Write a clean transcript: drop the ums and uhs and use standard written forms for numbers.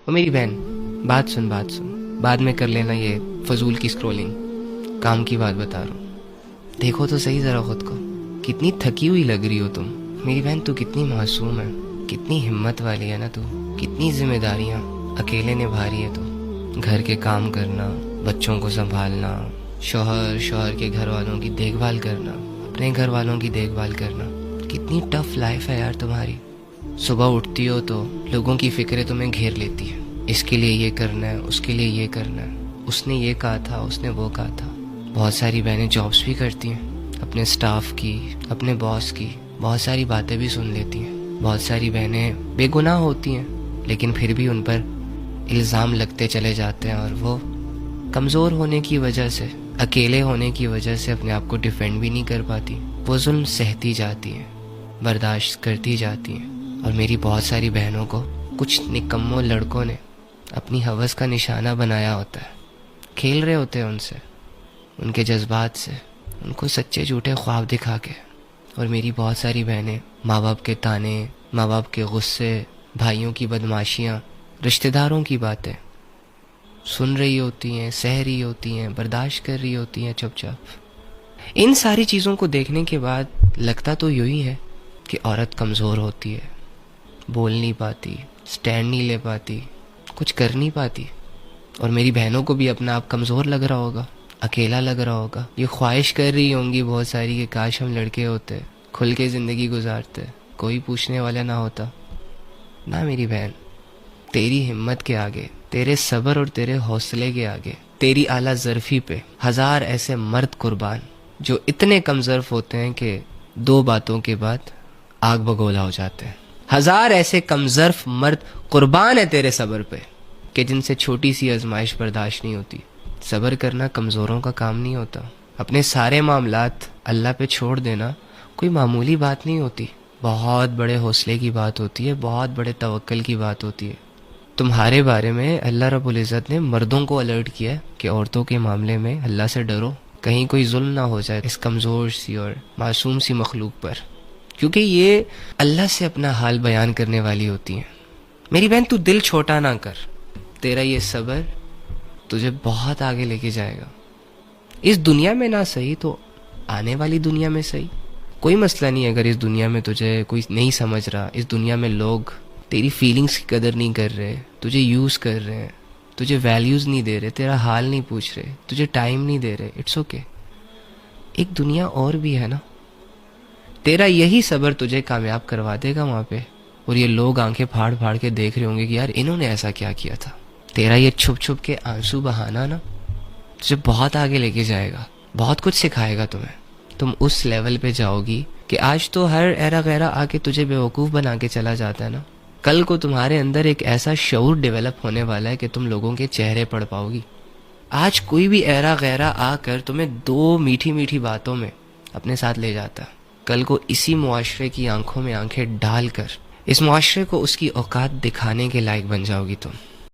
وہ میری بہن بات سن بعد میں کر لینا یہ فضول کی اسکرولنگ، کام کی بات بتا رہا ہوں۔ دیکھو تو صحیح ذرا خود کو، کتنی تھکی ہوئی لگ رہی ہو تم۔ میری بہن تو کتنی معصوم ہے، کتنی ہمت والی ہے نا تو، کتنی ذمہ داریاں اکیلے نبھا رہی ہے تو، گھر کے کام کرنا، بچوں کو سنبھالنا، شوہر کے گھر والوں کی دیکھ بھال کرنا، اپنے گھر والوں کی دیکھ بھال کرنا۔ کتنی ٹف لائف ہے یار تمہاری۔ صبح اٹھتی ہو تو لوگوں کی فکریں تمہیں گھیر لیتی ہیں، اس کے لیے یہ کرنا ہے، اس کے لیے یہ کرنا ہے، اس نے یہ کہا تھا، اس نے وہ کہا تھا۔ بہت ساری بہنیں جابس بھی کرتی ہیں، اپنے سٹاف کی، اپنے باس کی بہت ساری باتیں بھی سن لیتی ہیں۔ بہت ساری بہنیں بے گناہ ہوتی ہیں لیکن پھر بھی ان پر الزام لگتے چلے جاتے ہیں، اور وہ کمزور ہونے کی وجہ سے، اکیلے ہونے کی وجہ سے اپنے آپ کو ڈیفینڈ بھی نہیں کر پاتی، وہ ظلم سہتی جاتی ہیں، برداشت کرتی جاتی ہیں۔ اور میری بہت ساری بہنوں کو کچھ نکموں لڑکوں نے اپنی ہوس کا نشانہ بنایا ہوتا ہے، کھیل رہے ہوتے ہیں ان سے، ان کے جذبات سے، ان کو سچے جھوٹے خواب دکھا کے۔ اور میری بہت ساری بہنیں ماں باپ کے تانے، ماں باپ کے غصے، بھائیوں کی بدماشیاں، رشتہ داروں کی باتیں سن رہی ہوتی ہیں، سہ رہی ہوتی ہیں، برداشت کر رہی ہوتی ہیں چپ چاپ۔ ان ساری چیزوں کو دیکھنے کے بعد لگتا تو یہی ہے کہ عورت کمزور ہوتی ہے، بول نہیں پاتی، سٹینڈ نہیں لے پاتی، کچھ کر نہیں پاتی۔ اور میری بہنوں کو بھی اپنا آپ کمزور لگ رہا ہوگا، اکیلا لگ رہا ہوگا، یہ خواہش کر رہی ہوں گی بہت ساری کہ کاش ہم لڑکے ہوتے، کھل کے زندگی گزارتے، کوئی پوچھنے والا نہ ہوتا۔ نہ میری بہن، تیری ہمت کے آگے، تیرے صبر اور تیرے حوصلے کے آگے، تیری اعلیٰ ظرفی پہ ہزار ایسے مرد قربان جو اتنے کم ظرف ہوتے ہیں کہ دو باتوں کے بعد آگ بگولا ہو جاتے ہیں۔ ہزار ایسے کم ظرف مرد قربان ہے تیرے صبر پہ کہ جن سے چھوٹی سی آزمائش برداشت نہیں ہوتی۔ صبر کرنا کمزوروں کا کام نہیں ہوتا، اپنے سارے معاملات اللہ پہ چھوڑ دینا کوئی معمولی بات نہیں ہوتی، بہت بڑے حوصلے کی بات ہوتی ہے، بہت بڑے توکل کی بات ہوتی ہے۔ تمہارے بارے میں اللہ رب العزت نے مردوں کو الرٹ کیا ہے کہ عورتوں کے معاملے میں اللہ سے ڈرو، کہیں کوئی ظلم نہ ہو جائے اس کمزور سی اور معصوم سی مخلوق پر، کیونکہ یہ اللہ سے اپنا حال بیان کرنے والی ہوتی ہیں۔ میری بہن تو دل چھوٹا نہ کر، تیرا یہ صبر تجھے بہت آگے لے کے جائے گا، اس دنیا میں نہ صحیح تو آنے والی دنیا میں صحیح۔ کوئی مسئلہ نہیں اگر اس دنیا میں تجھے کوئی نہیں سمجھ رہا، اس دنیا میں لوگ تیری فیلنگز کی قدر نہیں کر رہے، تجھے یوز کر رہے ہیں، تجھے ویلیوز نہیں دے رہے، تیرا حال نہیں پوچھ رہے، تجھے ٹائم نہیں دے رہے، اٹس اوکے۔ ایک دنیا اور بھی ہے نا، تیرا یہی صبر تجھے کامیاب کروا دے گا وہاں پہ، اور یہ لوگ آنکھیں پھاڑ پھاڑ کے دیکھ رہے ہوں گے کہ یار انہوں نے ایسا کیا کیا تھا۔ تیرا یہ چھپ چھپ کے آنسو بہانا نا تجھے بہت آگے لے کے جائے گا، بہت کچھ سکھائے گا تمہیں۔ تم اس لیول پہ جاؤ گی کہ آج تو ہر ایرا غیرہ آ کے تجھے بیوقوف بنا کے چلا جاتا ہے نا، کل کو تمہارے اندر ایک ایسا شعور ڈیولپ ہونے والا ہے کہ تم لوگوں کے چہرے پڑھ پاؤ گی۔ آج کوئی بھی ایرا غیرہ آ کر تمہیں دو میٹھی میٹھی باتوں میں اپنے ساتھ لے جاتا ہے، کل کو اسی معاشرے کی آنکھوں میں آنکھیں ڈال کر اس معاشرے کو اس کی اوقات دکھانے کے لائق بن جاؤ گی تم۔